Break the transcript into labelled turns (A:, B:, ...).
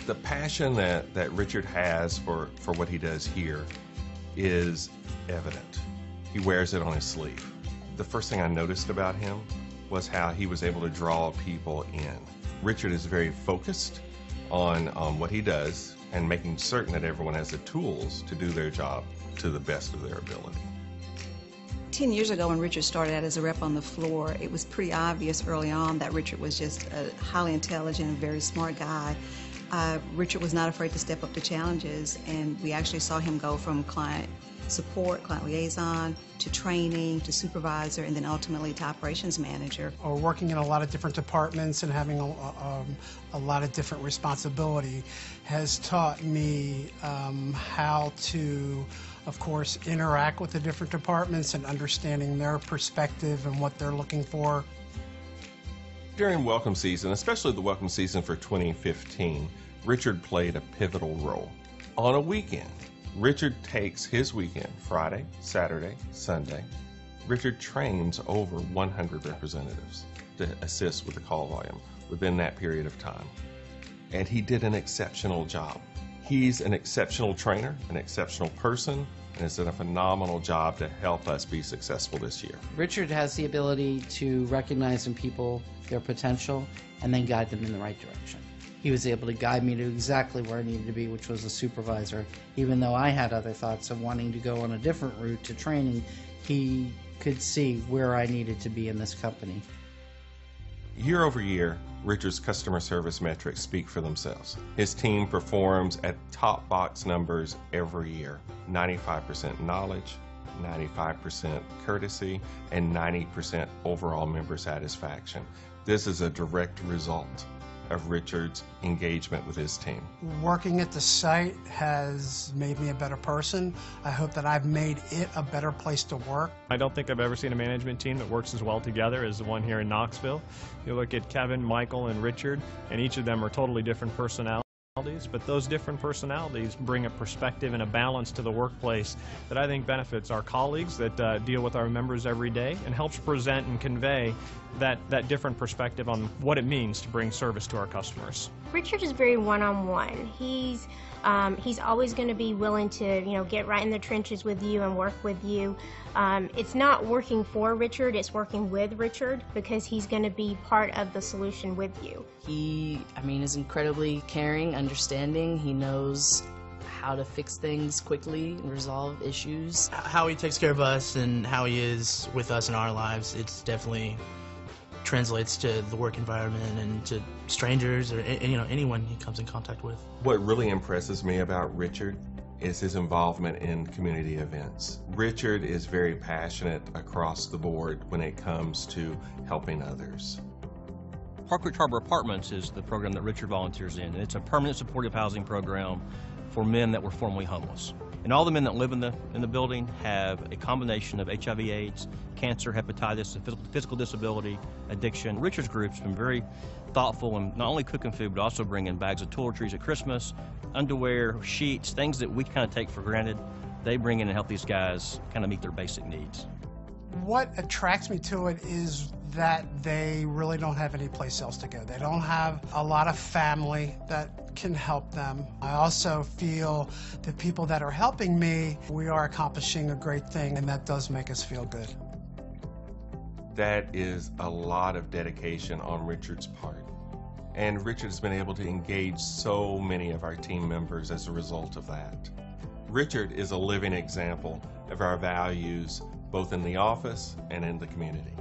A: The passion that Richard has for what he does here is evident. He wears it on his sleeve. The first thing I noticed about him was how he was able to draw people in. Richard is very focused on what he does and making certain that everyone has the tools to do their job to the best of their ability.
B: 10 years ago when Richard started out as a rep on the floor, it was pretty obvious early on that Richard was just a highly intelligent and very smart guy. Richard was not afraid to step up to challenges, and we actually saw him go from client support, client liaison, to training, to supervisor, and then ultimately to operations manager.
C: Working in a lot of different departments and having a lot of different responsibility has taught me how to, of course, interact with the different departments and understanding their perspective and what they're looking for.
A: During welcome season, especially the welcome season for 2015, Richard played a pivotal role. On a weekend, Richard takes his weekend, Friday, Saturday, Sunday. Richard trains over 100 representatives to assist with the call volume within that period of time. And he did an exceptional job. He's an exceptional trainer, an exceptional person, and has done a phenomenal job to help us be successful this year.
D: Richard has the ability to recognize in people their potential and then guide them in the right direction. He was able to guide me to exactly where I needed to be, which was a supervisor. Even though I had other thoughts of wanting to go on a different route to training, he could see where I needed to be in this company.
A: Year over year, Richard's customer service metrics speak for themselves. His team performs at top box numbers every year. 95% knowledge, 95% courtesy, and 90% overall member satisfaction. This is a direct result of Richard's engagement with his team.
C: Working at the site has made me a better person. I hope that I've made it a better place to work.
E: I don't think I've ever seen a management team that works as well together as the one here in Knoxville. You look at Kevin, Michael, and Richard, and each of them are totally different personalities, but those different personalities bring a perspective and a balance to the workplace that I think benefits our colleagues that deal with our members every day and helps present and convey that different perspective on what it means to bring service to our customers.
F: Richard is very one-on-one. He's always going to be willing to, get right in the trenches with you and work with you. It's not working for Richard, it's working with Richard because he's going to be part of the solution with you.
G: He, is incredibly caring, understanding. He knows how to fix things quickly and resolve issues.
H: How he takes care of us and how he is with us in our lives, it's definitely translates to the work environment and to strangers or anyone he comes in contact with.
A: What really impresses me about Richard is his involvement in community events. Richard is very passionate across the board when it comes to helping others.
I: Parkridge Harbor Apartments is the program that Richard volunteers in. It's a permanent supportive housing program for men that were formerly homeless. And all the men that live in the building have a combination of HIV/AIDS, cancer, hepatitis, physical disability, addiction. Richard's group's been very thoughtful in not only cooking food, but also bringing bags of toiletries at Christmas, underwear, sheets, things that we kind of take for granted. They bring in and help these guys kind of meet their basic needs.
C: What attracts me to it is that they really don't have any place else to go. They don't have a lot of family that can help them. I also feel the people that are helping me, we are accomplishing a great thing, and that does make us feel good.
A: That is a lot of dedication on Richard's part. And Richard has been able to engage so many of our team members as a result of that. Richard is a living example of our values both in the office and in the community.